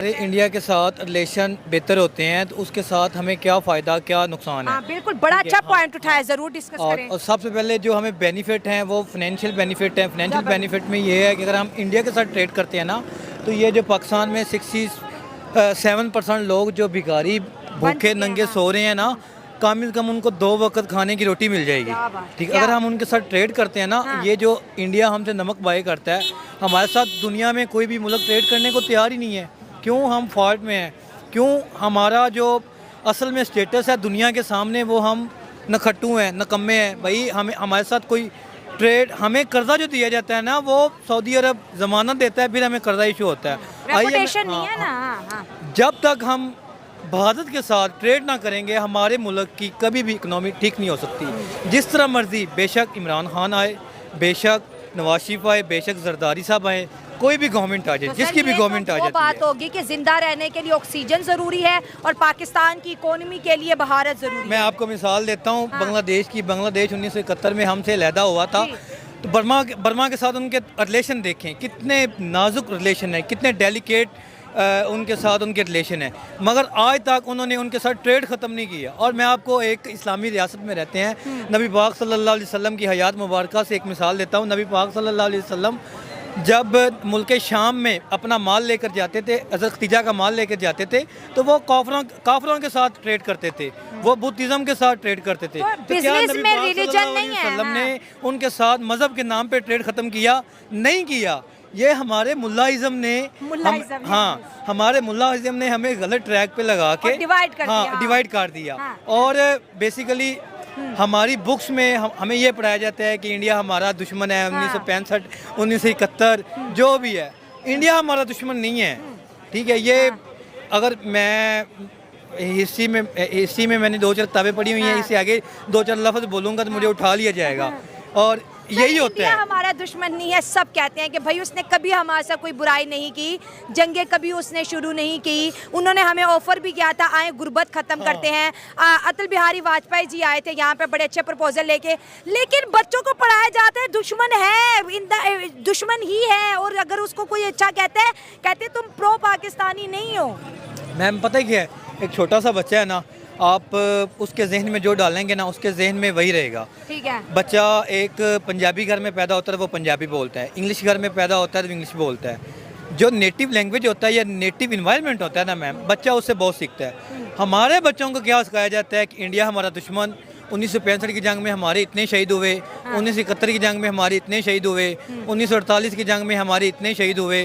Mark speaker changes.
Speaker 1: India के साथ relation बेहतर होते हैं तो उसके साथ हमें क्या फ़ायदा क्या नुकसान है।
Speaker 2: हाँ बिल्कुल, बड़ा अच्छा पॉइंट उठाया, जरूर डिस्कस करें।
Speaker 1: और सबसे पहले जो हमें बेनिफिट हैं वो फाइनेंशियल बेनिफिट है। फाइनेंशियल बेनिफिट में ये है कि अगर हम इंडिया के साथ ट्रेड करते हैं ना तो ये जो पाकिस्तान में 67% लोग जो भिखारी भूखे नंगे सो रहे हैं ना, कम से कम उनको 2 वक्त खाने की रोटी मिल जाएगी। ठीक, अगर हम उनके साथ ट्रेड करते हैं ना, ये जो इंडिया हमसे नमक बाय करता है, हमारे साथ दुनिया में कोई भी मुल्क ट्रेड करने को तैयार ही नहीं है। क्यों हम फॉल्ट में हैं? क्यों हमारा जो असल में स्टेटस है दुनिया के सामने वो हम नखट्टू हैं, नकम्मे हैं। भाई हमें हमारे साथ कोई ट्रेड, हमें कर्जा जो दिया जाता है ना वो सऊदी अरब जमानत देता है, फिर हमें कर्जा इशू होता है।
Speaker 2: रेपुटेशन नहीं है ना।
Speaker 1: जब तक हम भारत के साथ ट्रेड ना करेंगे हमारे मुल्क की कभी भी इकनॉमी ठीक नहीं हो सकती। जिस तरह मर्जी, बेशक इमरान खान आए, बेशक नवाज शरीफ आए, बेशक जरदारी साहब आए, कोई भी गवर्नमेंट आ जाए,
Speaker 2: तो
Speaker 1: जिसकी भी गवर्नमेंट आ जाती है,
Speaker 2: बात होगी कि जिंदा रहने के लिए ऑक्सीजन जरूरी है और पाकिस्तान की इकोनॉमी के लिए बहारत जरूरी है।
Speaker 1: मैं आपको मिसाल देता हूँ बांग्लादेश की। बांग्लादेश 1971 में हमसे अलहदा हुआ था, तो बर्मा के साथ उनके रिलेशन देखें, कितने नाजुक रिलेशन है, कितने डेलिकेट उनके साथ उनके रिलेशन है, मगर आज तक उन्होंने उनके साथ ट्रेड ख़त्म नहीं किया। और मैं आपको एक इस्लामी रियासत में रहते हैं, नबी पाक सल्लल्लाहु अलैहि वसल्लम की हयात मुबारक से एक मिसाल देता हूँ। नबी पाक सल्लल्लाहु अलैहि वसल्लम जब मुल्क शाम में अपना माल लेकर जाते थे, हज़रत खदीजा का माल लेकर जाते थे, तो वो काफरों के साथ ट्रेड करते थे, वो बुद्धिज़्म के साथ ट्रेड करते थे। तो क्या नबी पाक सल्लल्लाहु अलैहि वसल्लम ने उनके साथ मज़हब के नाम पे ट्रेड ख़त्म किया? नहीं किया। ये हमारे मुल्लाइज़म ने हमारे मुल्लाइज़म ने हमें गलत ट्रैक पे लगा के डिवाइड कर दिया। और बेसिकली हमारी बुक्स में हमें ये पढ़ाया जाता है कि इंडिया हमारा दुश्मन है। 1965 1971 जो भी है, इंडिया हमारा दुश्मन नहीं है। ठीक है, ये अगर मैं हिस्ट्री में मैंने 2-4 किताबें पढ़ी हुई हैं, इससे आगे 2-4 लफ्ज़ बोलूँगा तो मुझे उठा लिया जाएगा। और यही होता है,
Speaker 2: हमारा दुश्मन नहीं है। सब कहते हैं कि भाई उसने कभी हमारे साथ कोई बुराई नहीं की, जंगे कभी उसने शुरू नहीं की। उन्होंने हमें ऑफर भी किया था, आए गुर्बत खत्म करते हैं। अटल बिहारी वाजपेयी जी आए थे यहाँ पे बड़े अच्छे प्रपोजल लेके, लेकिन बच्चों को पढ़ाया जाता है दुश्मन है, दुश्मन ही है। और अगर उसको कोई अच्छा कहते तुम प्रो पाकिस्तानी नहीं हो।
Speaker 1: मैम पता है क्या है, एक छोटा सा बच्चा है ना, आप उसके जहन में जो डालेंगे ना उसके जहन में वही रहेगा।
Speaker 2: ठीक है,
Speaker 1: बच्चा एक पंजाबी घर में पैदा होता है वो पंजाबी बोलता है, इंग्लिश घर में पैदा होता है तो इंग्लिश बोलता है। जो नेटिव लैंग्वेज होता है या नेटिव इन्वायरमेंट होता है ना मैम, बच्चा उससे बहुत सीखता है। हमारे बच्चों को क्या सिखाया जाता है कि इंडिया हमारा दुश्मन, 1965 की जंग में हमारे इतने शहीद हुए, 1971 की जंग में हमारे इतने शहीद हुए, 1948 की जंग में हमारे इतने शहीद हुए,